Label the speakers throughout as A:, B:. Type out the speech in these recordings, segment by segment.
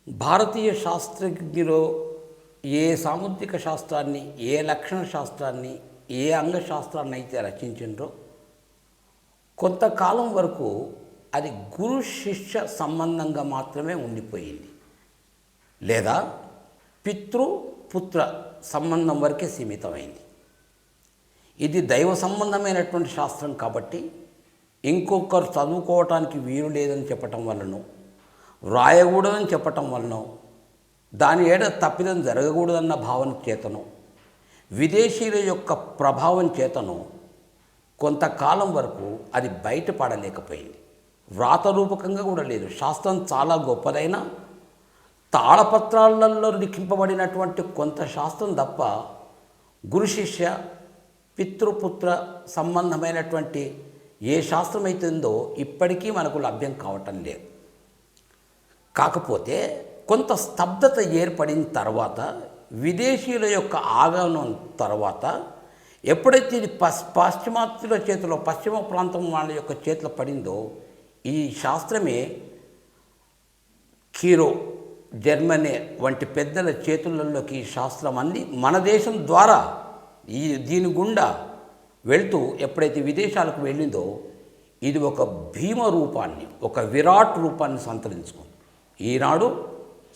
A: భారతీయ శాస్త్రజ్ఞులు ఏ సాముద్రిక శాస్త్రాన్ని, ఏ లక్షణ శాస్త్రాన్ని, ఏ అంగశాస్త్రాన్ని అయితే రచించిండ్రో కొంతకాలం వరకు అది గురు శిష్య సంబంధంగా మాత్రమే ఉండిపోయింది, లేదా పితృ పుత్ర సంబంధం వరకే సీమితమైంది. ఇది దైవ సంబంధమైనటువంటి శాస్త్రం కాబట్టి ఇంకొకరు చదువుకోవటానికి వీలు లేదని చెప్పటం వలన, వ్రాయకూడదని చెప్పటం వలన, దాని ఏడ తప్పిదం జరగకూడదన్న భావన చేతను, విదేశీయుల యొక్క ప్రభావం చేతను కొంతకాలం వరకు అది బయటపడలేకపోయింది. వ్రాతరూపకంగా కూడా లేదు. శాస్త్రం చాలా గొప్పదైన తాళపత్రాలలో లిఖింపబడినటువంటి కొంత శాస్త్రం తప్ప గురు శిష్య పితృపుత్ర సంబంధమైనటువంటి ఏ శాస్త్రం అయితే ఉందో ఇప్పటికీ మనకు లభ్యం కావటం లేదు. కాకపోతే కొంత స్తబ్దత ఏర్పడిన తర్వాత, విదేశీయుల యొక్క ఆగమనం తర్వాత, ఎప్పుడైతే ఇది పాశ్చిమాత్యుల చేతిలో, పశ్చిమ ప్రాంతం వాళ్ళ యొక్క చేతిలో పడిందో, ఈ శాస్త్రమే కీరో, జర్మనీ వంటి పెద్దల చేతులలోకి ఈ శాస్త్రం అంది మన దేశం ద్వారా దీని గుండా వెళ్తూ ఎప్పుడైతే విదేశాలకు వెళ్ళిందో ఇది ఒక భీమ రూపాన్ని, ఒక విరాట్ రూపాన్ని సంతరించుకుంది. ఈనాడు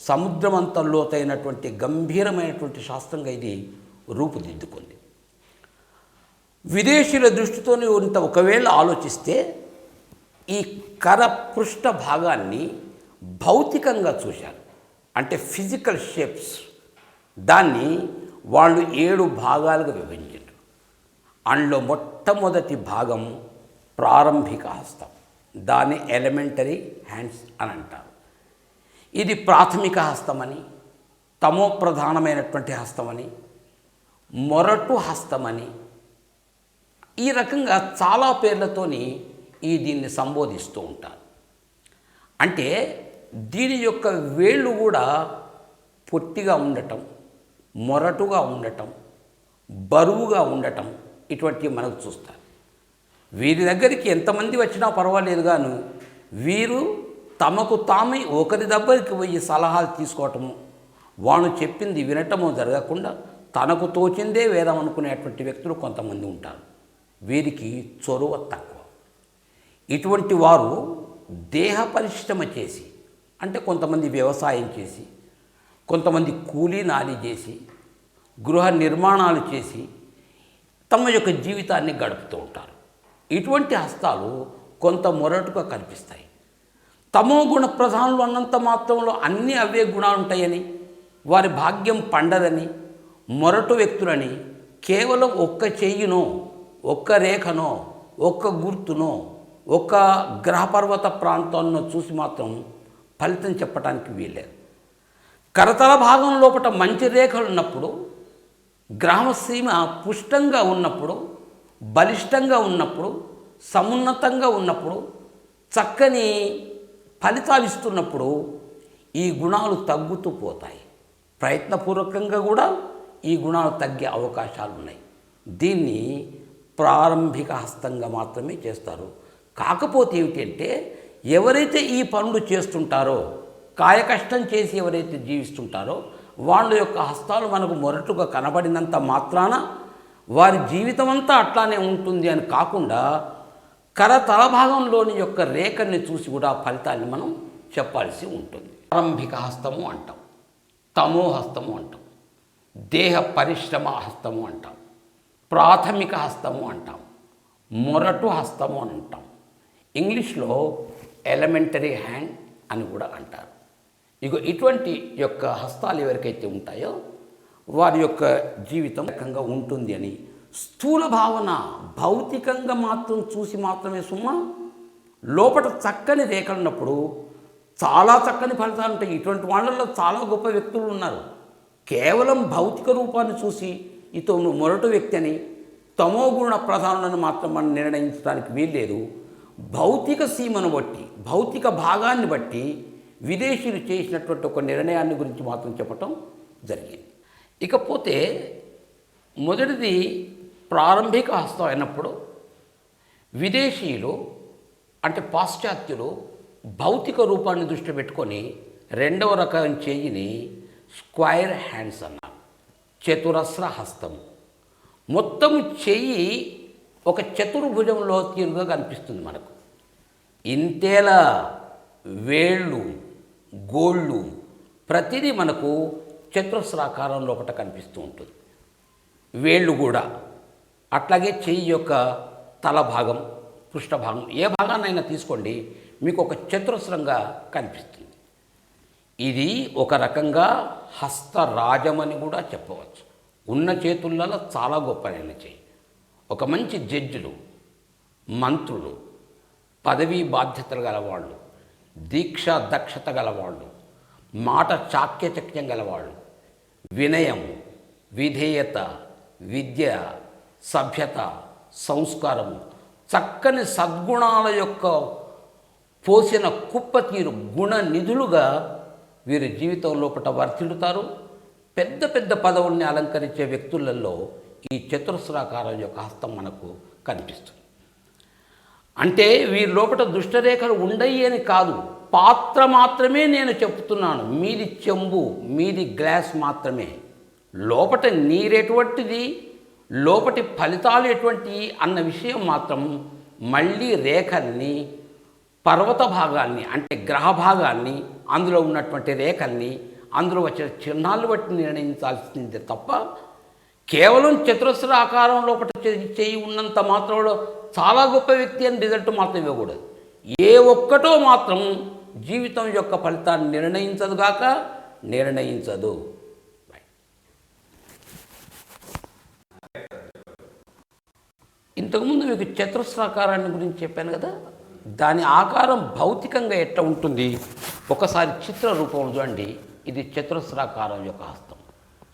A: సముద్రమంత లోతైనటువంటి గంభీరమైనటువంటి శాస్త్రంగా ఇది రూపుదిద్దుకుంది. విదేశీయుల దృష్టితోనే ఇంత ఒకవేళ ఆలోచిస్తే ఈ కర పృష్ఠ భాగాన్ని భౌతికంగా చూశారు, అంటే ఫిజికల్ షేప్స్. దాన్ని వాళ్ళు 7 భాగాలుగా విభజించారు. అందులో మొట్టమొదటి భాగం ప్రారంభిక హస్తం, దాన్ని ఎలిమెంటరీ హ్యాండ్స్ అని అంటారు. ఇది ప్రాథమిక హస్తమని, తమో ప్రధానమైనటువంటి హస్తమని, మొరటు హస్తమని, ఈ రకంగా చాలా పేర్లతోని దీన్ని సంబోధిస్తూ ఉంటారు. అంటే దీని యొక్క వేళ్ళు కూడా పొట్టిగా ఉండటం, మొరటుగా ఉండటం, బరువుగా ఉండటం, ఇటువంటివి మనకు చూస్తారు. వీరి దగ్గరికి ఎంతమంది వచ్చినా పర్వాలేదు గాను, వీరు తమకు తామే ఒకరి దగ్గరికి పోయి సలహాలు తీసుకోవటము, వాళ్ళు చెప్పింది వినటము జరగకుండా తనకు తోచిందే వేదం అనుకునేటువంటి వ్యక్తులు కొంతమంది ఉంటారు. వీరికి చొరవ తక్కువ. ఇటువంటి వారు దేహ పరిశ్రమ చేసి, అంటే కొంతమంది వ్యవసాయం చేసి, కొంతమంది కూలీ నాలి చేసి, గృహ నిర్మాణాలు చేసి తమ యొక్క జీవితాన్ని గడుపుతూ ఉంటారు. ఇటువంటి హస్తాలు కొంత మొరటుగా కనిపిస్తాయి. తమో గుణ ప్రధానులు అన్నంత మాత్రంలో అన్నీ అవే గుణాలు ఉంటాయని, వారి భాగ్యం పండదని, మొరటు వ్యక్తులని కేవలం ఒక్క చెయ్యినో, ఒక్క రేఖనో, ఒక్క గుర్తునో, ఒక్క గ్రహపర్వత ప్రాంతాన్నో చూసి మాత్రం ఫలితం చెప్పడానికి వీల్లేదు. కరతల భాగం లోపల మంచి రేఖలు ఉన్నప్పుడు, గ్రామసీమ పుష్టంగా ఉన్నప్పుడు, బలిష్టంగా ఉన్నప్పుడు, సమున్నతంగా ఉన్నప్పుడు, చక్కని ఫలితాలు ఇస్తున్నప్పుడు ఈ గుణాలు తగ్గుతూ పోతాయి. ప్రయత్నపూర్వకంగా కూడా ఈ గుణాలు తగ్గే అవకాశాలు ఉన్నాయి. దీన్ని ప్రారంభిక హస్తంగా మాత్రమే చేస్తారు. కాకపోతే ఏమిటంటే, ఎవరైతే ఈ పనులు చేస్తుంటారో, కాయకష్టం చేసి ఎవరైతే జీవిస్తుంటారో వాళ్ళ యొక్క హస్తాలు మనకు మొరటుగా కనబడినంత మాత్రాన వారి జీవితం అంతా అట్లానే ఉంటుంది అని కాకుండా, కరతల భాగంలోని యొక్క రేఖల్ని చూసి కూడా ఫలితాన్ని మనం చెప్పాల్సి ఉంటుంది. ప్రారంభిక హస్తము అంటాం, తమో హస్తము అంటాం, దేహ పరిశ్రమ హస్తము అంటాం, ప్రాథమిక హస్తము అంటాం, మొరటు హస్తము అని అంటాం. ఇంగ్లీష్లో ఎలిమెంటరీ హ్యాండ్ అని కూడా అంటారు. ఇటువంటి యొక్క హస్తాలు ఎవరికైతే ఉంటాయో వారి యొక్క జీవితం రకంగా ఉంటుంది అని స్థూల భావన, భౌతికంగా మాత్రం చూసి మాత్రమే సుమా లోపల చక్కని రేఖలు ఉన్నప్పుడు చాలా చక్కని ఫలితాలు ఉంటాయి. ఇటువంటి వాళ్ళల్లో చాలా గొప్ప వ్యక్తులు ఉన్నారు. కేవలం భౌతిక రూపాన్ని చూసి ఇతను మొరటు వ్యక్తి అని, తమో గుణ ప్రధానులను మాత్రం మనం నిర్ణయించడానికి వీల్లేదు. భౌతిక సీమను బట్టి, భౌతిక భాగాన్ని బట్టి విదేశీయులు చేసినటువంటి ఒక నిర్ణయాన్ని గురించి మాత్రం చెప్పటం జరిగింది. ఇకపోతే మొదటిది ప్రారంభిక హస్తం అయినప్పుడు విదేశీయులు, అంటే పాశ్చాత్యులు భౌతిక రూపాన్ని దృష్టి పెట్టుకొని రెండవ రకం చేయిని స్క్వైర్ హ్యాండ్స్ అన్నారు, చతురస్ర హస్తం. మొత్తం చెయ్యి ఒక చతుర్భుజంలో తీరుగా కనిపిస్తుంది మనకు. ఇంతేలా వేళ్ళు, గోళ్ళు ప్రతిదీ మనకు చతురస్రాకారం లోపల కనిపిస్తూ ఉంటుంది. వేళ్ళు కూడా అట్లాగే చెయ్యి యొక్క తల భాగం, పృష్ఠభాగం, ఏ భాగాన్నైనా తీసుకోండి మీకు ఒక చతురస్రంగా కనిపిస్తుంది. ఇది ఒక రకంగా హస్తరాజమని కూడా చెప్పవచ్చు. ఉన్న చేతులలో చాలా గొప్పనైన చెయ్యి. ఒక మంచి జడ్జిలు, మంత్రులు, పదవీ బాధ్యతలు గలవాళ్ళు, దీక్ష దక్షత గలవాళ్ళు, మాట చాక్యచక్యం గలవాళ్ళు, వినయం, విధేయత, విద్య, సభ్యత, సంస్కారము, చక్కని సద్గుణాల యొక్క పోసిన కుప్పతీరు గుణ నిధులుగా వీరి జీవితం లోపల వర్తిల్లుతారు. పెద్ద పెద్ద పదవుల్ని అలంకరించే వ్యక్తులలో ఈ చతురస్రాకారం యొక్క హస్తం మనకు కనిపిస్తుంది. అంటే వీరి లోపల దుష్టరేఖలు ఉండయి అని కాదు, పాత్ర మాత్రమే నేను చెప్తున్నాను. మీది చెంబు, మీది గ్లాస్ మాత్రమే. లోపట నీరెటువంటిది, లోపటి ఫలితాలు ఎటువంటి అన్న విషయం మాత్రం మళ్ళీ రేఖల్ని, పర్వత భాగాన్ని అంటే గ్రహ భాగాన్ని, అందులో ఉన్నటువంటి రేఖల్ని, అందులో వచ్చిన చిహ్నాలు బట్టి నిర్ణయించాల్సిందే తప్ప కేవలం చతురస్ర ఆకారం లోపల చేయి ఉన్నంత మాత్రంలో చాలా గొప్ప వ్యక్తి అని రిజల్ట్ మాత్రం ఇవ్వకూడదు. ఏ ఒక్కటో మాత్రం జీవితం యొక్క ఫలితాన్ని నిర్ణయించదు గాక నిర్ణయించదు. ఇంతకుముందు మీకు చతురస్రాకారాన్ని గురించి చెప్పాను కదా, దాని ఆకారం భౌతికంగా ఎట్లా ఉంటుంది ఒకసారి చిత్ర రూపంలో చూడండి. ఇది చతురస్రాకారం యొక్క హస్తం,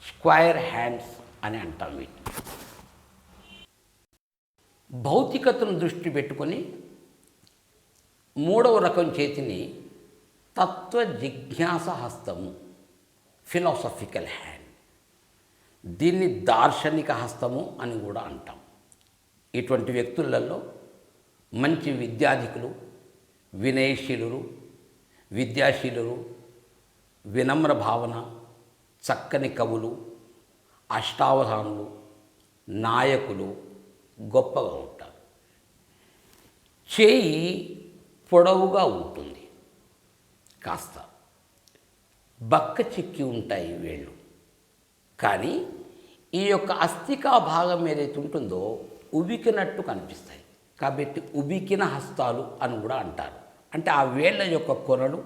A: స్క్వైర్ హ్యాండ్స్ అని అంటాం వీటిని. భౌతికతను దృష్టి పెట్టుకొని మూడవ రకం చేతిని తత్వ జిజ్ఞాస హస్తము, ఫిలాసఫికల్ హ్యాండ్. దీన్ని దార్శనిక హస్తము అని కూడా అంటాం. ఇటువంటి వ్యక్తులలో మంచి విద్యాధికులు, వినయశీలురు, విద్యాశీలురు, వినమ్ర భావన, చక్కని కవులు, అష్టావధానులు, నాయకులు గొప్పగా ఉంటారు. చేయి పొడవుగా ఉంటుంది, కాస్త బక్క చిక్కి ఉంటాయి వేళ్ళు. కానీ ఈ యొక్క అస్థికా భాగం ఏదైతే ఉంటుందో ఉబికినట్టు కనిపిస్తాయి. కాబట్టి ఉబికిన హస్తాలు అని కూడా అంటారు. అంటే ఆ వేళ్ళ యొక్క కొనలు,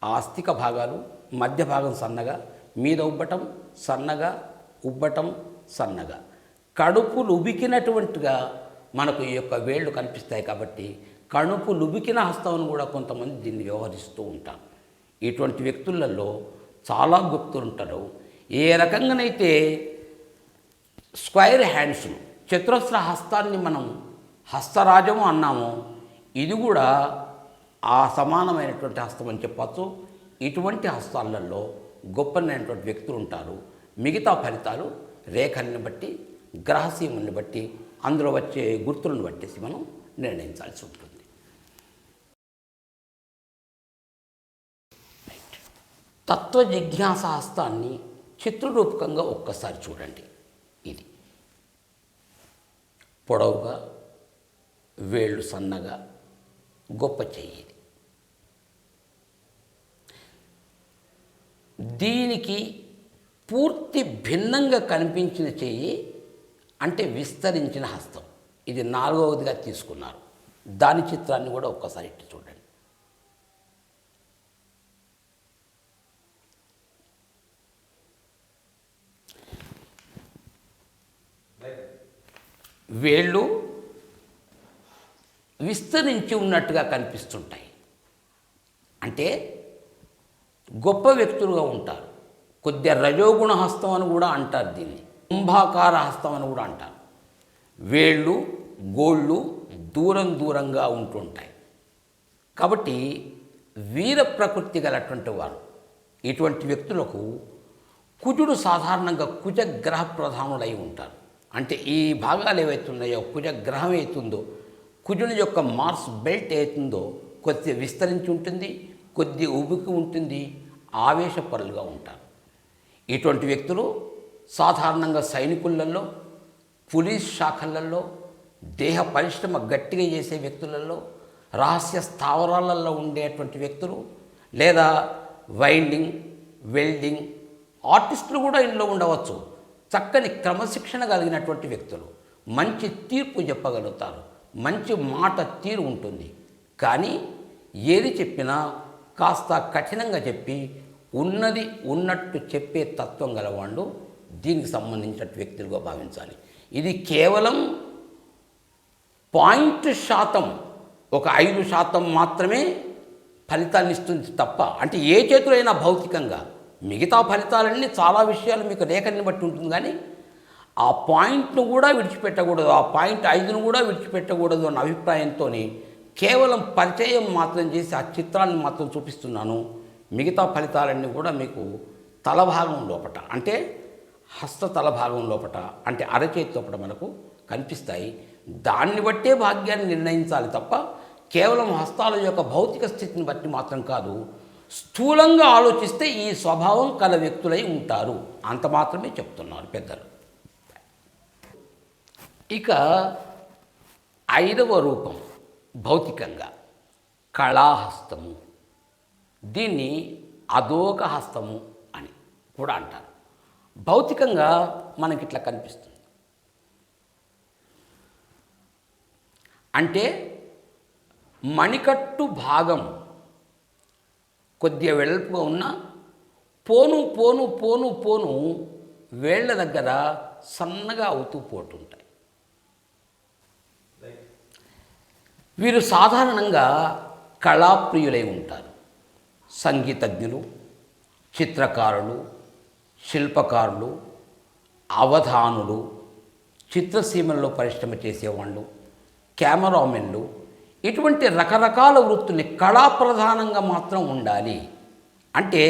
A: ఆ అస్థిక భాగాలు మధ్య భాగం సన్నగా, మీద ఉబ్బటం సన్నగా, ఉబ్బటం సన్నగా, కడుపులు ఉబికినటువంటిగా మనకు ఈ యొక్క వేళ్ళు కనిపిస్తాయి. కాబట్టి కడుపు లుబికిన హస్తం కూడా కొంతమంది దీన్ని వ్యవహరిస్తూ ఉంటారు. ఇటువంటి వ్యక్తులలో చాలా గుప్తులు ఉంటారు. ఏ రకంగానైతే స్క్వైర్ హ్యాండ్స్, చతురస్ర హస్తాన్ని మనం హస్తరాజము అన్నామో, ఇది కూడా ఆ సమానమైనటువంటి హస్తం అని చెప్పచ్చు. ఇటువంటి హస్తాలలో గొప్పనైనటువంటి వ్యక్తులు ఉంటారు. మిగతా ఫలితాలు రేఖల్ని బట్టి, గ్రహసీముల్ని బట్టి, అందులో వచ్చే గుర్తులను బట్టేసి మనం నిర్ణయించాల్సి ఉంటుంది. తత్వ జిజ్ఞాస హస్తాన్ని చిత్రరూపకంగా ఒక్కసారి చూడండి. ఇది పొడవుగా, వేళ్ళు సన్నగా, గొప్ప చెయ్యి. దీనికి పూర్తి భిన్నంగా కనిపించిన చెయ్యి అంటే విస్తరించిన హస్తం. ఇది నాలుగవదిగా తీసుకున్నారు. దాని చిత్రాన్ని కూడా ఒక్కసారి ఇట్టి చూడండి. వేళ్ళు విస్తరించి ఉన్నట్టుగా కనిపిస్తుంటాయి. అంటే గొప్ప వ్యక్తులుగా ఉంటారు. కొద్దిగా రజోగుణ హస్తం అని కూడా అంటారు. దీన్ని కుంభాకార హస్తం అని కూడా అంటారు. వేళ్ళు, గోళ్ళు దూరం దూరంగా ఉంటుంటాయి. కాబట్టి వీర ప్రకృతి గలటువంటి వారు. ఇటువంటి వ్యక్తులకు కుజుడు సాధారణంగా కుజగ్రహ ప్రధానులై ఉంటారు. అంటే ఈ భాగాలు ఏవైతే ఉన్నాయో, కుజగ్రహం అవుతుందో, కుజుని యొక్క మార్స్ బెల్ట్ అవుతుందో కొద్ది విస్తరించి ఉంటుంది, కొద్ది ఉబికి ఉంటుంది. ఆవేశపరులుగా ఉంటారు. ఇటువంటి వ్యక్తులు సాధారణంగా సైనికులలో, పోలీస్ శాఖలలో, దేహ పరిశ్రమ గట్టిగా చేసే వ్యక్తులలో, రహస్య స్థావరాలలో ఉండేటువంటి వ్యక్తులు, లేదా వైండింగ్, వెల్డింగ్ ఆర్టిస్టులు కూడా ఇందులో ఉండవచ్చు. చక్కని క్రమశిక్షణ కలిగినటువంటి వ్యక్తులు మంచి తీర్పు చెప్పగలుగుతారు, మంచి మాట తీరు ఉంటుంది. కానీ ఏది చెప్పినా కాస్త కఠినంగా చెప్పి ఉన్నది ఉన్నట్టు చెప్పే తత్వం గలవాళ్ళు దీనికి సంబంధించిన వ్యక్తులుగా భావించాలి. ఇది కేవలం 0.1%, ఒక 5% మాత్రమే ఫలితాన్ని ఇస్తుంది తప్ప, అంటే ఏ చేతులైనా అయినా భౌతికంగా మిగతా ఫలితాలన్నీ చాలా విషయాలు మీకు రేఖని బట్టి ఉంటుంది. కానీ ఆ పాయింట్ను కూడా విడిచిపెట్టకూడదు, ఆ 0.5ను కూడా విడిచిపెట్టకూడదు అన్న అభిప్రాయంతో కేవలం పరిచయం మాత్రం చేసి ఆ చిత్రాన్ని మాత్రం చూపిస్తున్నాను. మిగతా ఫలితాలన్నీ కూడా మీకు తలభాగం లోపట, అంటే హస్త తలభాగం లోపట, అంటే అరచేతి లోపట మనకు కనిపిస్తాయి. దాన్ని బట్టే భాగ్యాన్ని నిర్ణయించాలి తప్ప కేవలం హస్తాల యొక్క భౌతిక స్థితిని బట్టి మాత్రం కాదు. స్థూలంగా ఆలోచిస్తే ఈ స్వభావం కల వ్యక్తులై ఉంటారు, అంత మాత్రమే చెప్తున్నారు పెద్దలు. ఇక 5వ రూపం భౌతికంగా కళాహస్తము. దీన్ని అదోక హస్తము అని కూడా అంటారు. భౌతికంగా మనకిట్లా కనిపిస్తుంది. అంటే మణికట్టు భాగం కొద్దిగా వెడల్పుగా ఉన్న పోను పోను పోను పోను వేళ్ల దగ్గర సన్నగా అవుతూ పోతుంటాయి. వీరు సాధారణంగా కళాప్రియులై ఉంటారు. సంగీతజ్ఞులు, చిత్రకారులు, శిల్పకారులు, అవధానులు, చిత్రసీమల్లో పరిశ్రమ చేసేవాళ్ళు, కెమెరామెన్లు, ఇటువంటి రకరకాల వృత్తుల్ని కళాప్రధానంగా మాత్రం ఉండాలి అంటే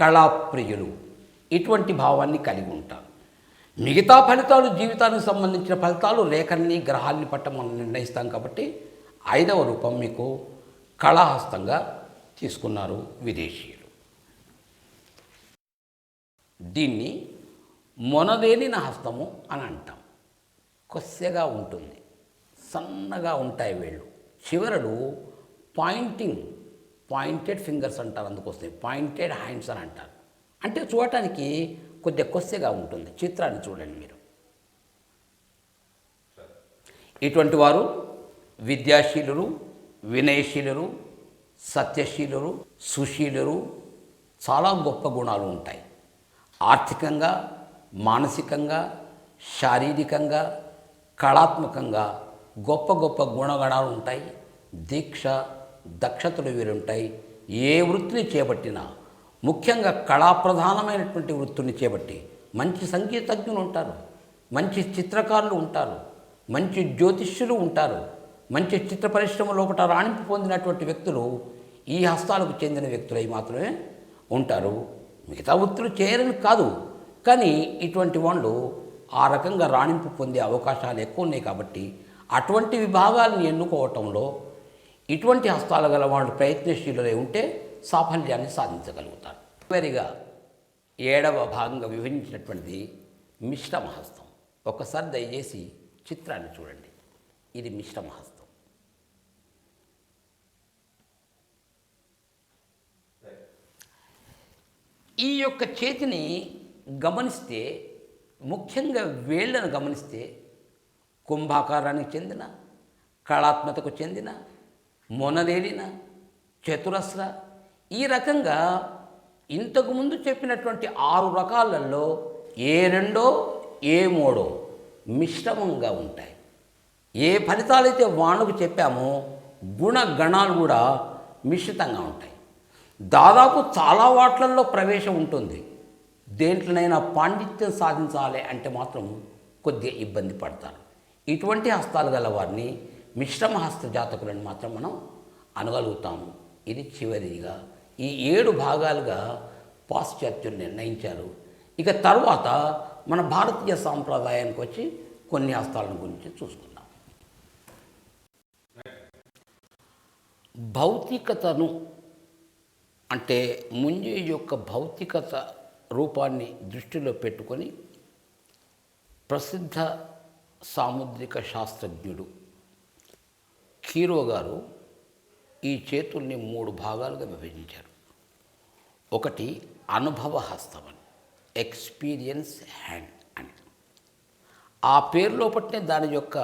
A: కళాప్రియులు ఇటువంటి భావాన్ని కలిగి ఉంటారు. మిగతా ఫలితాలు జీవితానికి సంబంధించిన ఫలితాలు రేఖల్ని గ్రహాల్ని పట్ట మనం నిర్ణయిస్తాం. కాబట్టి 5వ రూపం మీకు కళాహస్తంగా తీసుకున్నారు విదేశీయులు. దీన్ని మొనదేలిన హస్తము అని అంటాం. కొస్సెగా ఉంటుంది, సన్నగా ఉంటాయి వేళ్ళు, చివరలు పాయింటెడ్ ఫింగర్స్ అంటారు, అందుకోసం పాయింటెడ్ హ్యాండ్స్ అని అంటారు. అంటే చూడటానికి కొద్దిగా కొస్సెగా ఉంటుంది. చిత్రాన్ని చూడండి మీరు. ఇటువంటి వారు విద్యాశీలురు, వినయశీలురు, సత్యశీలురు, సుశీలురు, చాలా గొప్ప గుణాలు ఉంటాయి. ఆర్థికంగా, మానసికంగా, శారీరకంగా, కళాత్మకంగా గొప్ప గొప్ప గుణగణాలు ఉంటాయి. దీక్ష, దక్షతలు వీరుంటాయి. ఏ వృత్తిని చేపట్టినా, ముఖ్యంగా కళాప్రధానమైనటువంటి వృత్తిని చేపట్టి మంచి సంగీతజ్ఞులు ఉంటారు, మంచి చిత్రకారులు ఉంటారు, మంచి జ్యోతిష్యులు ఉంటారు, మంచి చిత్ర పరిశ్రమ లోపల రాణింపు పొందినటువంటి వ్యక్తులు ఈ హస్తాలకు చెందిన వ్యక్తులై మాత్రమే ఉంటారు. మిగతా వృత్తులు చేయరని కాదు, కానీ ఇటువంటి వాళ్ళు ఆ రకంగా రాణింపు పొందే అవకాశాలు ఎక్కువ ఉన్నాయి. కాబట్టి అటువంటి విభాగాలను ఎన్నుకోవటంలో ఇటువంటి హస్తాలు గల వాళ్ళు ప్రయత్నశీలులై ఉంటే సాఫల్యాన్ని సాధించగలుగుతారు. చివరిగా 7వ భాగంగా విభజించినటువంటిది మిశ్రమ హస్తం. ఒకసారి దయచేసి చిత్రాన్ని చూడండి. ఇది మిశ్రమ హస్తం. ఈ యొక్క చేతిని గమనిస్తే, ముఖ్యంగా వేళ్లను గమనిస్తే కుంభాకారానికి చెందిన, కళాత్మకతకు చెందిన, మొనదేలిన, చతురస్ర, ఈ రకంగా ఇంతకుముందు చెప్పినటువంటి 6 రకాలలో ఏ 2 ఏ 3 మిశ్రమంగా ఉంటాయి. ఏ ఫలితాలైతే వాణుకు చెప్పామో గుణగణాలు కూడా మిశ్రితంగా ఉంటాయి. దాదాపు చాలా వాట్లల్లో ప్రవేశం ఉంటుంది. దేంట్లోనైనా పాండిత్యం సాధించాలి అంటే మాత్రం కొద్దిగా ఇబ్బంది పడతారు. ఇటువంటి హస్తాలు గల వారిని మిశ్రమ హస్త జాతకులను మాత్రం మనం అనగలుగుతాము. ఇది చివరిగా ఈ 7 భాగాలుగా పాశ్చాత్యులు నిర్ణయించారు. ఇక తర్వాత మన భారతీయ సాంప్రదాయానికి వచ్చి కొన్ని హస్తాలను గురించి చూసుకుందాం. భౌతికతను అంటే ముంజే యొక్క భౌతికత రూపాన్ని దృష్టిలో పెట్టుకొని ప్రసిద్ధ సాముద్రిక శాస్త్రజ్ఞుడు కీరో గారు ఈ చేతుల్ని 3 భాగాలుగా విభజించారు. ఒకటి అనుభవ హస్తం అని, ఎక్స్పీరియన్స్ హ్యాండ్ అని. ఆ పేరులో పట్టినే దాని యొక్క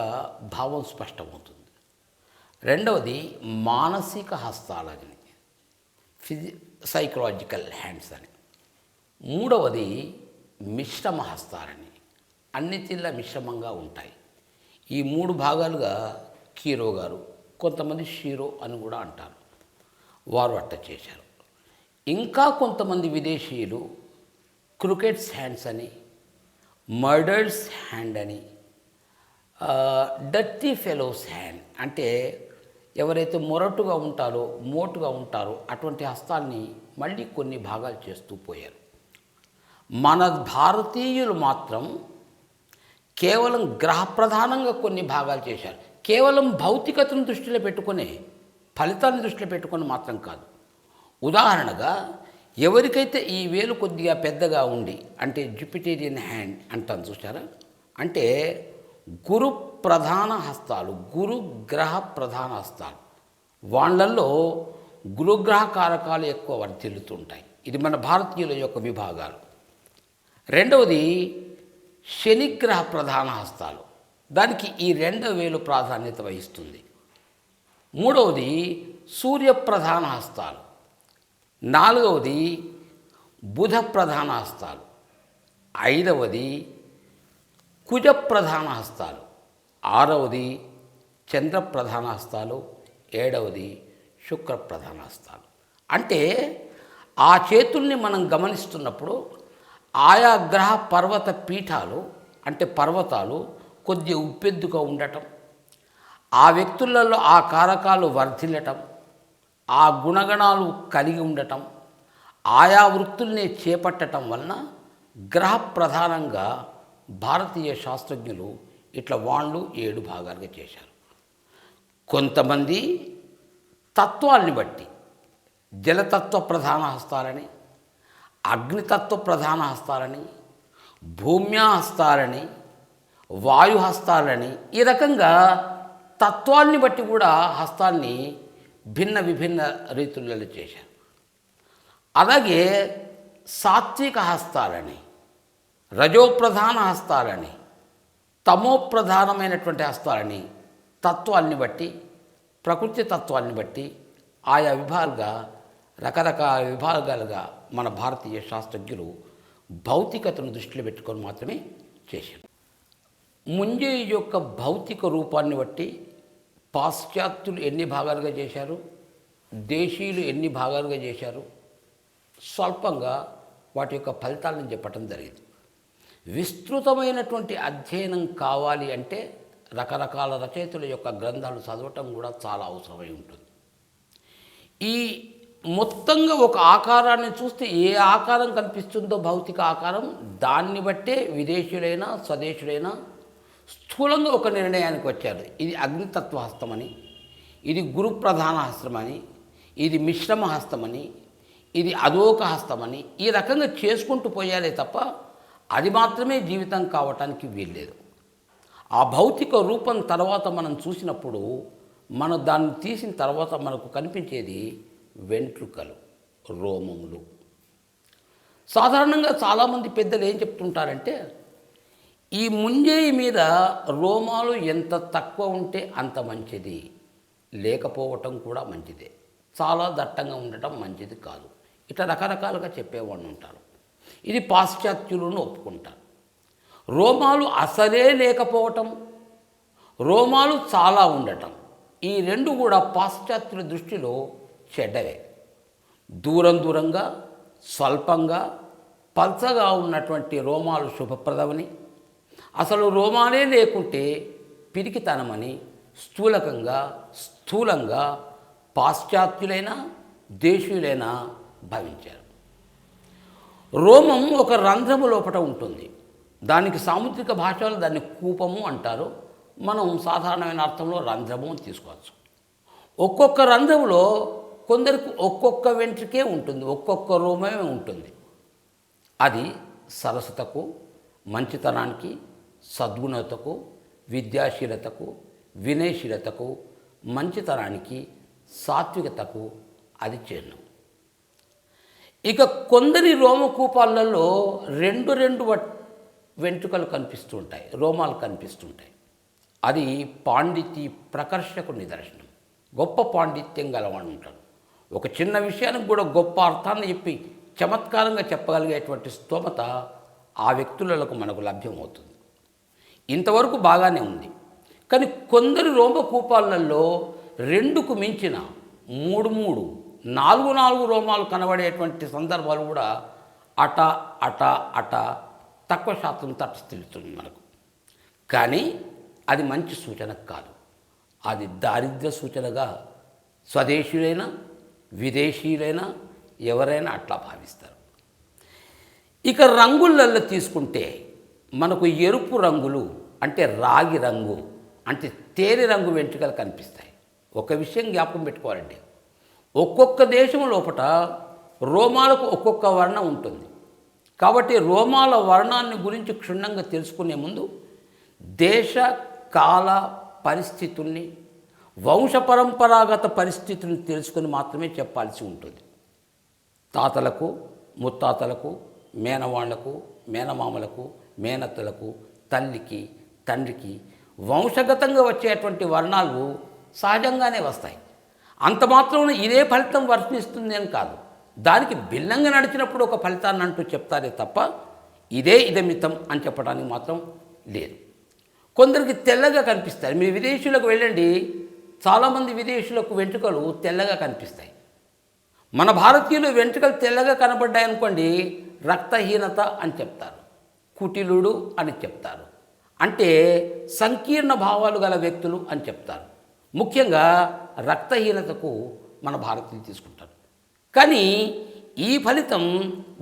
A: భావం స్పష్టమవుతుంది. రెండవది మానసిక హస్తాలని, సైకలాజికల్ హ్యాండ్స్ అని. మూడవది మిశ్రమ హస్తాలని, అన్నిటిలా మిశ్రమంగా ఉంటాయి. ఈ 3 భాగాలుగా కీరో గారు, కొంతమంది షీరో అని కూడా అంటారు, వారు అట్ట చేశారు. ఇంకా కొంతమంది విదేశీయులు క్రికెట్స్ హ్యాండ్స్ అని, మర్డర్స్ హ్యాండ్ అని, డర్టీ ఫెలోస్ హ్యాండ్ అంటే ఎవరైతే మొరటుగా ఉంటారో, మోటుగా ఉంటారో అటువంటి హస్తాల్ని మళ్ళీ కొన్ని భాగాలు చేస్తూ పోయారు. మన భారతీయులు మాత్రం కేవలం గ్రహ ప్రధానంగా కొన్ని భాగాలు చేశారు. కేవలం భౌతికతను దృష్టిలో పెట్టుకునే, ఫలితాన్ని దృష్టిలో పెట్టుకొని మాత్రం కాదు. ఉదాహరణగా ఎవరికైతే ఈ వేలు కొద్దిగా పెద్దగా ఉండి, అంటే జూపిటేరియన్ హ్యాండ్ అంటాను చూసారా, అంటే గురు ప్రధాన హస్తాలు, గురు గ్రహ ప్రధాన హస్తాలు, వాళ్ళల్లో గురుగ్రహ కారకాలు ఎక్కువ వర్ధిల్లుతుంటాయి. ఇది మన భారతీయుల యొక్క విభాగాలు. రెండవది శనిగ్రహ ప్రధాన హస్తాలు, దానికి ఈ 2వ వేలు ప్రాధాన్యత వహిస్తుంది. మూడవది సూర్యప్రధాన హస్తాలు, 4వది బుధ ప్రధాన హస్తాలు, 5వది కుజ ప్రధాన హస్తాలు, 6వది చంద్ర ప్రధాన హస్తాలు, 7వది శుక్ర ప్రధాన హస్తాలు. అంటే ఆ చేతుల్ని మనం గమనిస్తున్నప్పుడు ఆయా గ్రహ పర్వత పీఠాలు, అంటే పర్వతాలు కొద్దిగా ఉప్పెద్దుగా ఉండటం, ఆ వ్యక్తులలో ఆ కారకాలు వర్ధిల్లటం, ఆ గుణగణాలు కలిగి ఉండటం, ఆయా వృత్తుల్ని చేపట్టడం వలన గ్రహ ప్రధానంగా భారతీయ శాస్త్రజ్ఞులు ఇట్లా వాళ్ళు 7 భాగాలుగా చేశారు. కొంతమంది తత్వాల్ని బట్టి జలతత్వ ప్రధాన హస్తాలని, అగ్నితత్వ ప్రధాన హస్తాలని, భూమ్యా హస్తాలని, వాయు హస్తాలని, ఈ రకంగా తత్వాల్ని బట్టి కూడా హస్తాన్ని భిన్న విభిన్న రీతులలో చేశారు. అలాగే సాత్విక హస్తాలని, రజోప్రధాన హస్తాలని, తమోప్రధానమైనటువంటి హస్తాలని తత్వాల్ని బట్టి, ప్రకృతి తత్వాన్ని బట్టి ఆయా విభాగాలుగా, రకరకాల విభాగాలుగా మన భారతీయ శాస్త్రజ్ఞులు భౌతికతను దృష్టిలో పెట్టుకొని మాత్రమే చేశారు. ముంజే యొక్క భౌతిక రూపాన్ని బట్టి పాశ్చాత్యులు ఎన్ని భాగాలుగా చేశారు, దేశీయులు ఎన్ని భాగాలుగా చేశారు, స్వల్పంగా వాటి యొక్క ఫలితాలను చెప్పటం జరిగింది. విస్తృతమైనటువంటి అధ్యయనం కావాలి అంటే రకరకాల రచయితల యొక్క గ్రంథాలు చదవటం కూడా చాలా అవసరమై ఉంటుంది. ఈ మొత్తంగా ఒక ఆకారాన్ని చూస్తే ఏ ఆకారం కనిపిస్తుందో భౌతిక ఆకారం, దాన్ని బట్టే విదేశీయులైనా స్వదేశులైనా స్థూలంగా ఒక నిర్ణయానికి వచ్చారు. ఇది అగ్నితత్వ హస్తమని, ఇది గురు ప్రధాన హస్తమని, ఇది మిశ్రమ హస్తమని, ఇది అదోక హస్తమని, ఈ రకంగా చేసుకుంటూ పోయాలే తప్ప అది మాత్రమే జీవితం కావటానికి వీల్లేదు. ఆ భౌతిక రూపం తర్వాత మనం చూసినప్పుడు, మనం దాన్ని తీసిన తర్వాత మనకు కనిపించేది వెంట్రుకలు, రోమములు. సాధారణంగా చాలామంది పెద్దలు ఏం చెప్తుంటారంటే, ఈ ముంజేయి మీద రోమాలు ఎంత తక్కువ ఉంటే అంత మంచిది, లేకపోవటం కూడా మంచిదే, చాలా దట్టంగా ఉండటం మంచిది కాదు, ఇట్లా రకరకాలుగా చెప్పేవాళ్ళు ఉంటారు. ఇది పాశ్చాత్యులను ఒప్పుకుంటారు. రోమాలు అసలే లేకపోవటం, రోమాలు చాలా ఉండటం, ఈ 2 కూడా పాశ్చాత్యుల దృష్టిలో చెడ్డవే. దూరంగా స్వల్పంగా పల్చగా ఉన్నటువంటి రోమాలు శుభప్రదమని, అసలు రోమాలే లేకుంటే పిరికితనమని స్థూలంగా పాశ్చాత్యులైనా దేశీయులైనా భావించారు. రోమం ఒక రంధ్రము లోపట ఉంటుంది. దానికి సాముద్రిక భాషలో దాన్ని కూపము అంటారు. మనం సాధారణమైన అర్థంలో రంధ్రము అని తీసుకోవచ్చు. ఒక్కొక్క రంధ్రంలో కొందరికి ఒక్కొక్క వెంట్రుకే ఉంటుంది, ఒక్కొక్క రోమమే ఉంటుంది. అది సరసతకు, మంచితనానికి, సద్గుణతకు, విద్యాశీలతకు, వినయశీలతకు, మంచితనానికి, సాత్వికతకు అది చిహ్నం. ఇక కొందరి రోమకూపాలలో రెండు రెండు వెంట్రుకలు కనిపిస్తూ ఉంటాయి, రోమాలు కనిపిస్తుంటాయి. అది పాండిత్య ప్రకర్షకు నిదర్శనం. గొప్ప పాండిత్యం గలవాడు ఉంటాడు. ఒక చిన్న విషయానికి కూడా గొప్ప అర్థాన్ని చెప్పి చమత్కారంగా చెప్పగలిగేటువంటి స్తోమత ఆ వ్యక్తులకు మనకు లభ్యమవుతుంది. ఇంతవరకు బాగానే ఉంది. కానీ కొందరి రోమకూపాలలో రెండుకు మించిన 3, 4 రోమాలు కనబడేటువంటి సందర్భాలు కూడా అట తక్కువ శాతం తటస్థిస్తుంది మనకు. కానీ అది మంచి సూచన కాదు. అది దారిద్ర్య సూచనగా స్వదేశీయులైనా విదేశీయులైనా ఎవరైనా అట్లా భావిస్తారు. ఇక రంగులలో తీసుకుంటే మనకు ఎరుపు రంగులు అంటే రాగి రంగు అంటే తేనె రంగు వెంట్రుకలు కనిపిస్తాయి. ఒక విషయం జ్ఞాపకం పెట్టుకోవాలండి, ఒక్కొక్క దేశం లోపల రోమాలకు ఒక్కొక్క వర్ణం ఉంటుంది. కాబట్టి రోమాల వర్ణాన్ని గురించి క్షుణ్ణంగా తెలుసుకునే ముందు దేశ కాల పరిస్థితుల్ని, వంశపరంపరాగత పరిస్థితులను తెలుసుకుని మాత్రమే చెప్పాల్సి ఉంటుంది. తాతలకు, ముత్తాతలకు, మేనవాళ్లకు, మేనమామలకు, మేనత్తలకు, తల్లికి, తండ్రికి వంశగతంగా వచ్చేటువంటి వర్ణాలు సహజంగానే వస్తాయి. అంత మాత్రం ఇదే ఫలితం వర్తిస్తుంది అని కాదు. దానికి భిన్నంగా నడిచినప్పుడు ఒక ఫలితాన్ని అంటూ చెప్తారే తప్ప ఇదే ఇదమితం అని చెప్పడానికి మాత్రం లేదు. కొందరికి తెల్లగా కనిపిస్తాయి. మీరు విదేశీయులకు వెళ్ళండి, చాలామంది విదేశీయులకు వెంట్రుకలు తెల్లగా కనిపిస్తాయి. మన భారతీయులు వెంట్రుకలు తెల్లగా కనబడ్డాయి అనుకోండి, రక్తహీనత అని చెప్తారు, కుటిలుడు అని చెప్తారు, అంటే సంకీర్ణ భావాలు గల వ్యక్తులు అని చెప్తారు. ముఖ్యంగా రక్తహీనతకు మన భారతీయులు తీసుకుంటారు. కానీ ఈ ఫలితం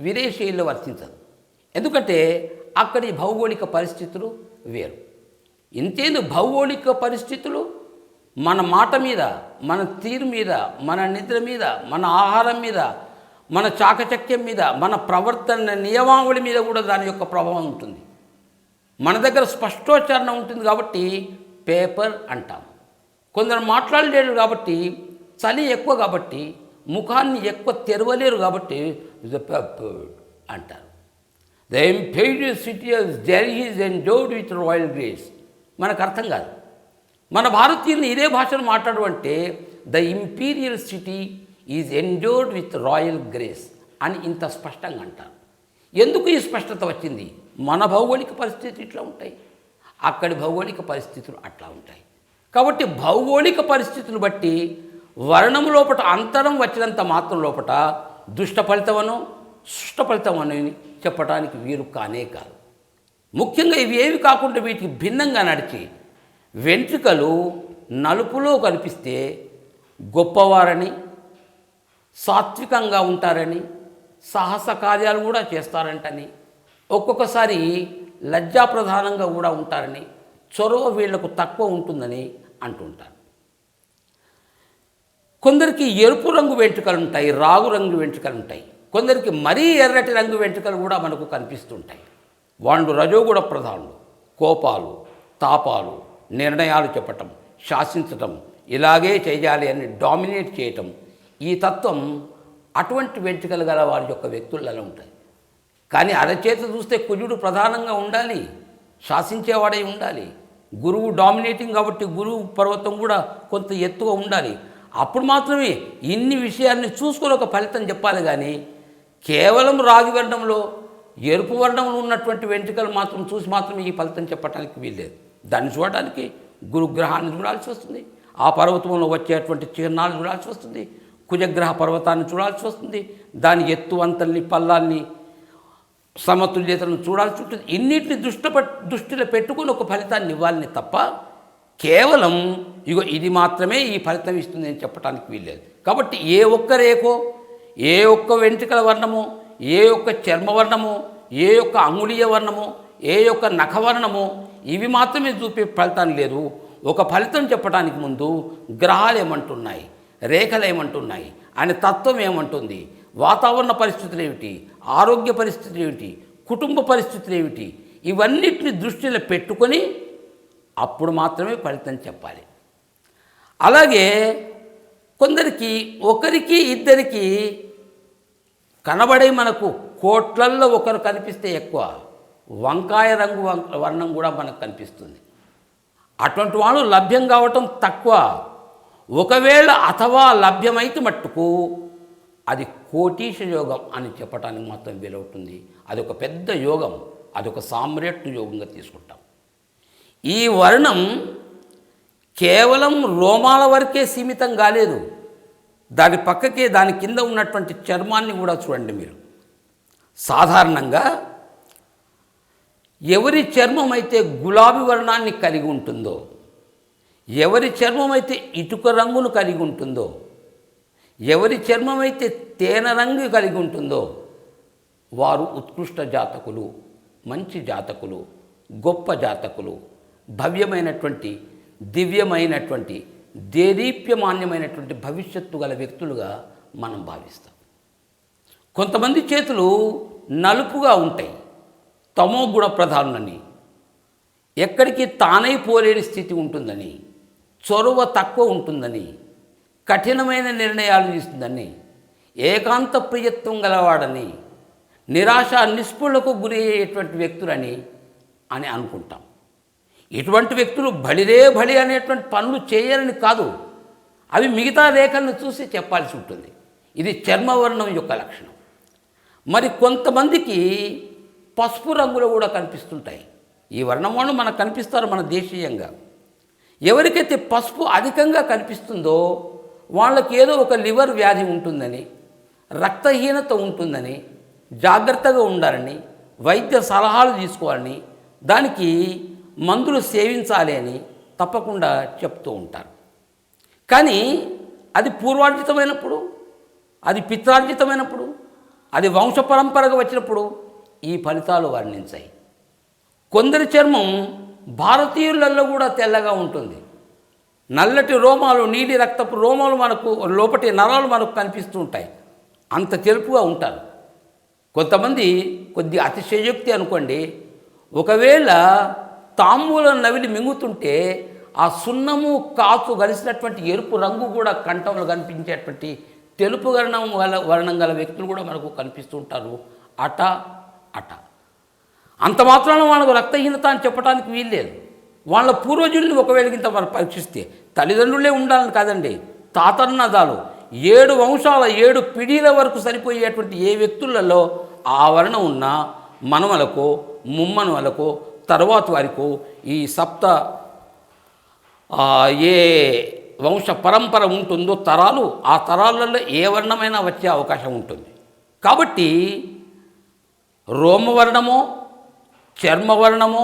A: విదేశీయుల్లో వర్తించదు. ఎందుకంటే అక్కడి భౌగోళిక పరిస్థితులు వేరు. ఇంతేందు భౌగోళిక పరిస్థితులు మన మాట మీద, మన తీరు మీద, మన నిద్ర మీద, మన ఆహారం మీద, మన చాకచక్యం మీద, మన ప్రవర్తన నియమావళి మీద కూడా దాని యొక్క ప్రభావం ఉంటుంది. మన దగ్గర స్పష్టోచ్చారణ ఉంటుంది కాబట్టి పేపర్ అంటాం. కొందరు మాట్లాడలేరు కాబట్టి, చలి ఎక్కువ కాబట్టి, ముఖాన్ని ఎక్కువ తెరవలేరు కాబట్టి పేపర్ అంటారు. The imperial city of Delhi is endowed with royal grace. మనకు అర్థం కాదు. మన భారతీయుల్ని ఇదే భాషను మాట్లాడమంటే the imperial city is endowed with royal grace అని ఇంత స్పష్టంగా అంటారు. ఎందుకు ఈ స్పష్టత వచ్చింది? మన భౌగోళిక పరిస్థితులు ఇట్లా ఉంటాయి, అక్కడి భౌగోళిక పరిస్థితులు అట్లా ఉంటాయి. కాబట్టి భౌగోళిక పరిస్థితులు బట్టి వర్ణం లోపల అంతరం వచ్చినంత మాత్రం లోపల దుష్ట ఫలితమనో సుష్ట ఫలితమని చెప్పడానికి వీలు కానే కాదు. ముఖ్యంగా ఇవి ఏవి కాకుండా వీటికి భిన్నంగా నడిచి వెంట్రుకలు నలుపులో కనిపిస్తే గొప్పవారని, సాత్వికంగా ఉంటారని, సాహస కార్యాలు కూడా చేస్తారంటని, ఒక్కొక్కసారి లజ్జాప్రధానంగా కూడా ఉంటారని, చొరవ వీళ్లకు తక్కువ ఉంటుందని అంటుంటారు. కొందరికి ఎరుపు రంగు వెంట్రుకలు ఉంటాయి, రాగు రంగు వెంట్రుకలు ఉంటాయి. కొందరికి మరీ ఎర్రటి రంగు వెంట్రుకలు కూడా మనకు కనిపిస్తుంటాయి. వాళ్ళు రజోగుణ ప్రధానులు, కోపాలు, తాపాలు, నిర్ణయాలు చెప్పటం, శాసించటం, ఇలాగే చేయాలి అని డామినేట్ చేయటం, ఈ తత్వం అటువంటి వెంట్రుకలు గల వారి యొక్క వ్యక్తులలో ఉంటాయి. కానీ అరచేత చూస్తే కుజుడు ప్రధానంగా ఉండాలి, శాసించేవాడై ఉండాలి. గురువు డామినేటింగ్ కాబట్టి గురువు పర్వతం కూడా కొంత ఎత్తుగా ఉండాలి. అప్పుడు మాత్రమే ఇన్ని విషయాన్ని చూసుకొని ఒక ఫలితం చెప్పాలి. కానీ కేవలం రాగి వర్ణంలో, ఎరుపు వర్ణంలో ఉన్నటువంటి వెంట్రుకలు మాత్రం చూసి మాత్రమే ఈ ఫలితం చెప్పడానికి వీల్లేదు. దాన్ని చూడడానికి గురుగ్రహాన్ని చూడాల్సి వస్తుంది, ఆ పర్వతంలో వచ్చేటువంటి చిహ్నాలు చూడాల్సి వస్తుంది, కుజగ్రహ పర్వతాన్ని చూడాల్సి వస్తుంది, దాని ఎత్తు అంతల్ని, పల్లాల్ని, సమతుల్యతను చూడాల్సి ఉంటుంది. ఇన్నిటిని దృష్టిలో పెట్టుకుని ఒక ఫలితాన్ని ఇవ్వాలని తప్ప కేవలం ఇగో ఇది మాత్రమే ఈ ఫలితం ఇస్తుంది అని చెప్పడానికి వీల్లేదు. కాబట్టి ఏ ఒక్క రేఖో, ఏ ఒక్క వెంట్రుకల వర్ణమో, ఏ ఒక్క చర్మవర్ణమో, ఏ ఒక్క అంగుళీయ వర్ణమో, ఏ యొక్క నఖవర్ణమో ఇవి మాత్రమే చూపే ఫలితం లేదు. ఒక ఫలితం చెప్పడానికి ముందు గ్రహాలు ఏమంటున్నాయి, రేఖలు ఏమంటున్నాయి ఆయన తత్వం ఏమంటుంది, వాతావరణ పరిస్థితులు ఏమిటి, ఆరోగ్య పరిస్థితులు ఏమిటి, కుటుంబ పరిస్థితులు ఏమిటి, ఇవన్నిటిని దృష్టిలో పెట్టుకొని అప్పుడు మాత్రమే ఫలితం చెప్పాలి. అలాగే కొందరికి ఒకరికి ఇద్దరికి కనబడే మనకు కోట్లల్లో ఒకరు కనిపిస్తే ఎక్కువ, వంకాయ రంగు వర్ణం కూడా మనకు కనిపిస్తుంది. అటువంటి వాళ్ళు లభ్యం కావటం తక్కువ. ఒకవేళ అథవా లభ్యమైతే మట్టుకు అది కోటీశ యోగం అని చెప్పడానికి మాత్రం వీలవుతుంది. అది ఒక పెద్ద యోగం, అదొక సామ్రాట్ యోగంగా తీసుకుంటాం. ఈ వర్ణం కేవలం రోమాల వరకే సీమితం కాలేదు, దాని పక్కకే దాని కింద ఉన్నటువంటి చర్మాన్ని కూడా చూడండి మీరు. సాధారణంగా ఎవరి చర్మం అయితే గులాబీ వర్ణాన్ని కలిగి ఉంటుందో, ఎవరి చర్మం అయితే ఇటుక రంగును కలిగి ఉంటుందో, ఎవరి చర్మం అయితే తేనె రంగు కలిగి ఉంటుందో వారు ఉత్కృష్ట జాతకులు, మంచి జాతకులు, గొప్ప జాతకులు, భవ్యమైనటువంటి దివ్యమైనటువంటి దేదీప్యమాన్యమైనటువంటి భవిష్యత్తు గల వ్యక్తులుగా మనం భావిస్తాం. కొంతమంది చేతులు నలుపుగా ఉంటాయి, తమో గుణ ప్రధానులని, ఎక్కడికి తానై పోలేని స్థితి ఉంటుందని, చొరవ తక్కువ ఉంటుందని, కఠినమైన నిర్ణయాలు తీస్తుందని, ఏకాంత ప్రియత్వం గలవాడని, నిరాశ నిస్పృహలకు గురి అయ్యేటువంటి వ్యక్తులని అనుకుంటాం. ఇటువంటి వ్యక్తులు బలిరే బలి అనేటువంటి పనులు చేయరని కాదు, అవి మిగతా రేఖలను చూసి చెప్పాల్సి ఉంటుంది. ఇది చర్మవర్ణం యొక్క లక్షణం. మరి కొంతమందికి పసుపు రంగులో కూడా కనిపిస్తుంటాయి. ఈ వర్ణం వాళ్ళు మనకు కనిపిస్తారు మన దేశీయంగా. ఎవరికైతే పసుపు అధికంగా కనిపిస్తుందో వాళ్ళకి ఏదో ఒక లివర్ వ్యాధి ఉంటుందని, రక్తహీనత ఉంటుందని, జాగ్రత్తగా ఉండాలని, వైద్య సలహాలు తీసుకోవాలని, దానికి మందులు సేవించాలి అని తప్పకుండా చెప్తూ ఉంటారు. కానీ అది పూర్వార్జితమైనప్పుడు, అది పిత్రార్జితమైనప్పుడు, అది వంశపరంపరగా వచ్చినప్పుడు ఈ ఫలితాలు వర్ణించాయి. కొందరి చర్మం భారతీయులలో కూడా తెల్లగా ఉంటుంది. నల్లటి రోమాలు, నీలి రక్తపు రోమాలు మనకు లోపటి నరాలు మనకు కనిపిస్తూ ఉంటాయి, అంత తెలుపుగా ఉంటారు. కొంతమంది కొద్ది అతిశయోక్తి అనుకోండి, ఒకవేళ తాంబూలం నవిలి మింగుతుంటే ఆ సున్నము కాచు కలిసినటువంటి ఎరుపు రంగు కూడా కంఠంలో కనిపించేటువంటి తెలుపు వర్ణం గల వ్యక్తులు కూడా మనకు కనిపిస్తూ ఉంటారు. అట అంత మాత్రాన వాళ్ళకు రక్తహీనత అని చెప్పడానికి వీల్లేదు. వాళ్ళ పూర్వజుల్ని ఒకవేళ ఇంత మనం పరీక్షిస్తే తల్లిదండ్రులే ఉండాలని కాదండి, తాతన్నదాలు 7 వంశాల 7 పిఢీల వరకు సరిపోయేటువంటి ఏ వ్యక్తులలో ఆ వర్ణం ఉన్న మనవలకో ముమ్మనవలకో తర్వాత వారికో ఈ ఏ వంశ పరంపర ఉంటుందో తరాలు, ఆ తరాలలో ఏ వర్ణమైనా వచ్చే అవకాశం ఉంటుంది. కాబట్టి రోమవర్ణమో చర్మవర్ణమో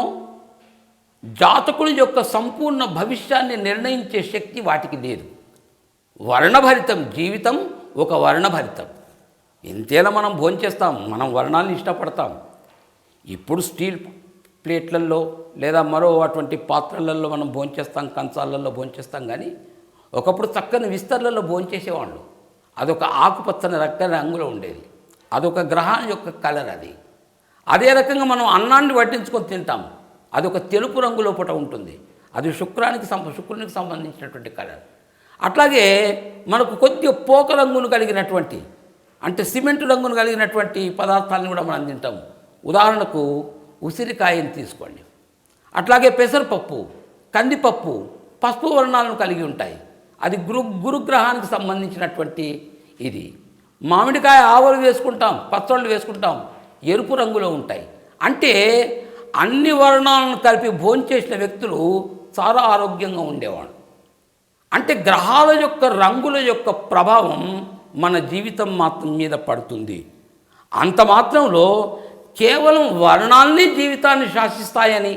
A: జాతకుడి యొక్క సంపూర్ణ భవిష్యాన్ని నిర్ణయించే శక్తి వాటికి లేదు. వర్ణభరితం జీవితం, ఒక వర్ణభరితం. ఎంతైనా మనం భోంచేస్తాం, మనం వర్ణాన్ని ఇష్టపడతాం. ఇప్పుడు స్టీల్ ప్లేట్లలో లేదా మరో అటువంటి పాత్రలలో మనం భోంచేస్తాం, కంచాలలో భోంచేస్తాం. కానీ ఒకప్పుడు చక్కని విస్తర్లలో భోంచేసేవాళ్ళు. అదొక ఆకుపచ్చని రంగులో ఉండేది, అదొక గ్రహం యొక్క కలర్. అదే రకంగా మనం అన్నాన్ని వడ్డించుకొని తింటాం, అదొక తెలుపు రంగు లోపల ఉంటుంది, అది శుక్రునికి సంబంధించినటువంటి కలర్. అట్లాగే మనకు కొద్దిగా పోక రంగును కలిగినటువంటి, అంటే సిమెంట్ రంగును కలిగినటువంటి పదార్థాలను కూడా మనం తింటాము. ఉదాహరణకు ఉసిరికాయని తీసుకోండి. అట్లాగే పెసరపప్పు, కందిపప్పు పసుపు వర్ణాలను కలిగి ఉంటాయి, అది గురుగ్రహానికి సంబంధించినటువంటి ఇది. మామిడికాయ ఆవలు వేసుకుంటాం, పచ్చళ్ళు వేసుకుంటాం, ఎరుపు రంగులో ఉంటాయి. అంటే అన్ని వర్ణాలను కలిపి భోంచేసిన వ్యక్తులు చాలా ఆరోగ్యంగా ఉండేవాడు. అంటే గ్రహాల యొక్క రంగుల యొక్క ప్రభావం మన జీవితం మాత్రం మీద పడుతుంది. అంత మాత్రంలో కేవలం వర్ణాల్ని జీవితాన్ని శాసిస్తాయని,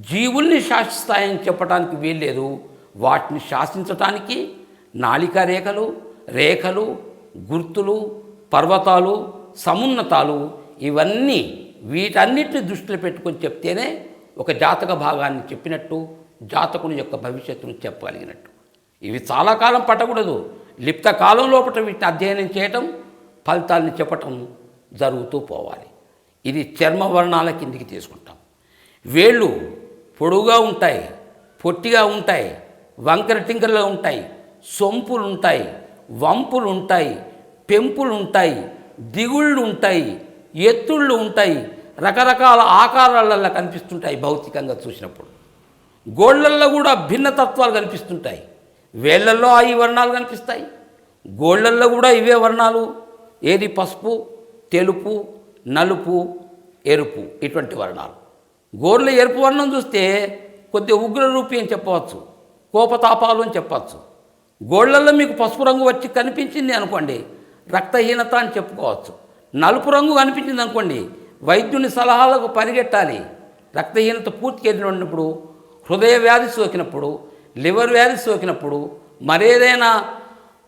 A: జీవుల్ని శాసిస్తాయని చెప్పడానికి వీల్లేదు. వాటిని శాసించటానికి నాళికా రేఖలు, గుర్తులు, పర్వతాలు, సమున్నతాలు, ఇవన్నీ వీటన్నిటిని దృష్టిలో పెట్టుకొని చెప్తేనే ఒక జాతక భాగాన్ని చెప్పినట్టు, జాతకుని యొక్క భవిష్యత్తును చెప్పగలిగినట్టు. ఇవి చాలా కాలం పట్టకూడదు. లిప్త కాలం లోపల వీటిని అధ్యయనం చేయటం, ఫలితాలను చెప్పటం జరుగుతూ పోవాలి. ఇది చర్మ వర్ణాల కిందికి తీసుకుంటాం. వేళ్ళు పొడుగుగా ఉంటాయి, పొట్టిగా ఉంటాయి, వంకర టింకరగా ఉంటాయి, సొంపులు ఉంటాయి, వంపులు ఉంటాయి, పెంపులు ఉంటాయి, దిగుళ్ళు ఉంటాయి, ఎత్తుళ్ళు ఉంటాయి, రకరకాల ఆకారాలలో కనిపిస్తుంటాయి భౌతికంగా చూసినప్పుడు. గోళ్ళల్లో కూడా భిన్నతత్వాలు కనిపిస్తుంటాయి. వేళ్ళల్లో ఈ వర్ణాలు కనిపిస్తాయి, గోళ్ళల్లో కూడా ఇవే వర్ణాలు. ఏది? పసుపు, తెలుపు, నలుపు, ఎరుపు, ఇటువంటి వర్ణాలు. గోర్ల ఎరుపు వర్ణం చూస్తే కొద్దిగా ఉగ్రరూపి అని చెప్పవచ్చు, కోపతాపాలు అని చెప్పవచ్చు. గోళ్ళల్లో మీకు పసుపు రంగు వచ్చి కనిపించింది అనుకోండి, రక్తహీనత అని చెప్పుకోవచ్చు. నలుపు రంగు కనిపించింది అనుకోండి, వైద్యుని సలహాలకు పరిగెట్టాలి. రక్తహీనత పూర్తిగా ఎదిరినప్పుడు, హృదయ వ్యాధి సోకినప్పుడు, లివర్ వ్యాధి సోకినప్పుడు, మరేదైనా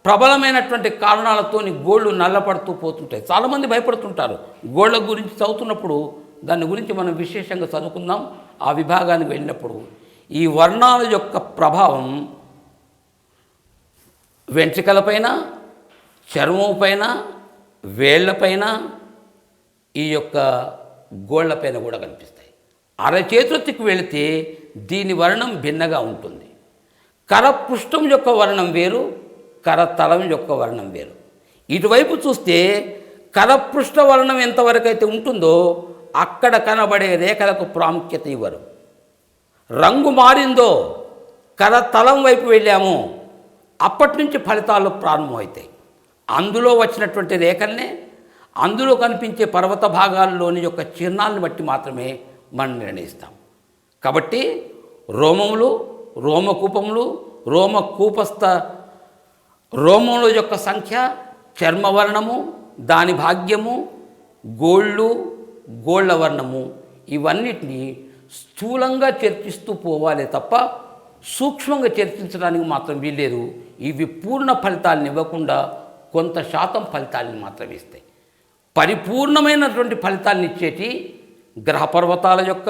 A: ప్రబలమైనటువంటి కారణాలతో గోళ్ళు నల్లపడుతూ పోతుంటాయి. చాలామంది భయపడుతుంటారు. గోళ్ళ గురించి చదువుతున్నప్పుడు దాని గురించి మనం విశేషంగా చదువుకుందాం ఆ విభాగానికి వెళ్ళినప్పుడు. ఈ వర్ణాల యొక్క ప్రభావం వెంట్రుకలపైన, చర్మం పైన, వేళ్లపైన, ఈ యొక్క గోళ్లపైన కూడా కనిపిస్తాయి. అరచేతులకు వెళితే దీని వర్ణం భిన్నగా ఉంటుంది. కరపృష్ఠం యొక్క వర్ణం వేరు, కరతలం యొక్క వర్ణం వేరు. ఇటువైపు చూస్తే కరపృష్ఠ వర్ణం ఎంతవరకు అయితే ఉంటుందో అక్కడ కనబడే రేఖలకు ప్రాముఖ్యత ఇవ్వరు. రంగు మారిందో, కరతలం వైపు వెళ్ళామో అప్పటి నుంచి ఫలితాలు ప్రారంభమవుతాయి. అందులో వచ్చినటువంటి రేఖల్నే, అందులో కనిపించే పర్వత భాగాల్లోని యొక్క చిహ్నాలను బట్టి మాత్రమే మనం నిర్ణయిస్తాం. కాబట్టి రోమములు, రోమకూపములు, రోమకూపస్థ రోమముల యొక్క సంఖ్య, చర్మవర్ణము, దాని భాగ్యము, గోళ్ళు, గోళ్ళ వర్ణము, ఇవన్నిటినీ స్థూలంగా చర్చిస్తూ పోవాలి తప్ప సూక్ష్మంగా చర్చించడానికి మాత్రం వీల్లేదు. ఇవి పూర్ణ ఫలితాలను ఇవ్వకుండా కొంత శాతం ఫలితాలను మాత్రమే ఇస్తాయి. పరిపూర్ణమైనటువంటి ఫలితాలను ఇచ్చేటి గ్రహ పర్వతాల యొక్క,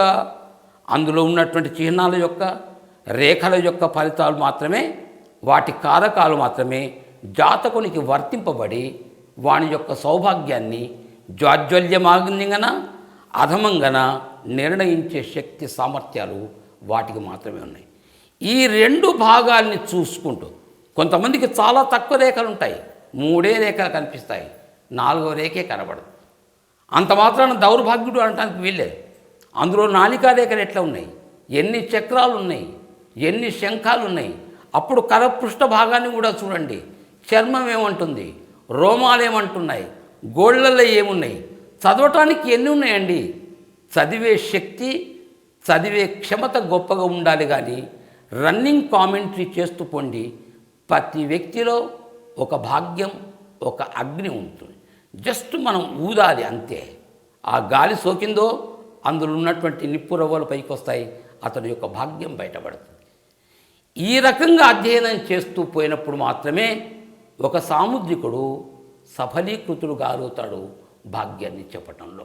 A: అందులో ఉన్నటువంటి చిహ్నాల యొక్క, రేఖల యొక్క ఫలితాలు మాత్రమే, వాటి కారకాలు మాత్రమే జాతకునికి వర్తింపబడి వాని యొక్క సౌభాగ్యాన్ని జాజ్వల్యమాగంగన అధమంగన నిర్ణయించే శక్తి సామర్థ్యాలు వాటికి మాత్రమే ఉన్నాయి. ఈ రెండు భాగాల్ని చూసుకుంటూ, కొంతమందికి చాలా తక్కువ రేఖలు ఉంటాయి, 3 రేఖలు కనిపిస్తాయి, 4వ రేఖే కనబడదు. అంత మాత్రాన దౌర్భాగ్యుడు అనడానికి వీల్లేదు. అందులో నాలికా రేఖలు ఎట్లా ఉన్నాయి, ఎన్ని చక్రాలు ఉన్నాయి, ఎన్ని శంఖాలు ఉన్నాయి. అప్పుడు కరపృష్ఠ భాగాన్ని కూడా చూడండి. చర్మం ఏమంటుంది, రోమాలు ఏమంటున్నాయి, గోళ్ళల్లో ఏమున్నాయి, చదవటానికి ఎన్ని ఉన్నాయండి. చదివే శక్తి, చదివే క్షమత గొప్పగా ఉండాలి. కానీ రన్నింగ్ కామెంటరీ చేస్తూ పోండి. ప్రతి వ్యక్తిలో ఒక భాగ్యం, ఒక అగ్ని ఉంటుంది. జస్ట్ మనం ఊదాలి అంతే. ఆ గాలి సోకిందో అందులో ఉన్నటువంటి నిప్పు రవ్వలు పైకి వస్తాయి, అతని యొక్క భాగ్యం బయటపడుతుంది. ఈ రకంగా అధ్యయనం చేస్తూ పోయినప్పుడు మాత్రమే ఒక సాముద్రికుడు సఫలీకృతుడు గారుతాడు భాగ్యాన్ని చెప్పటంలో.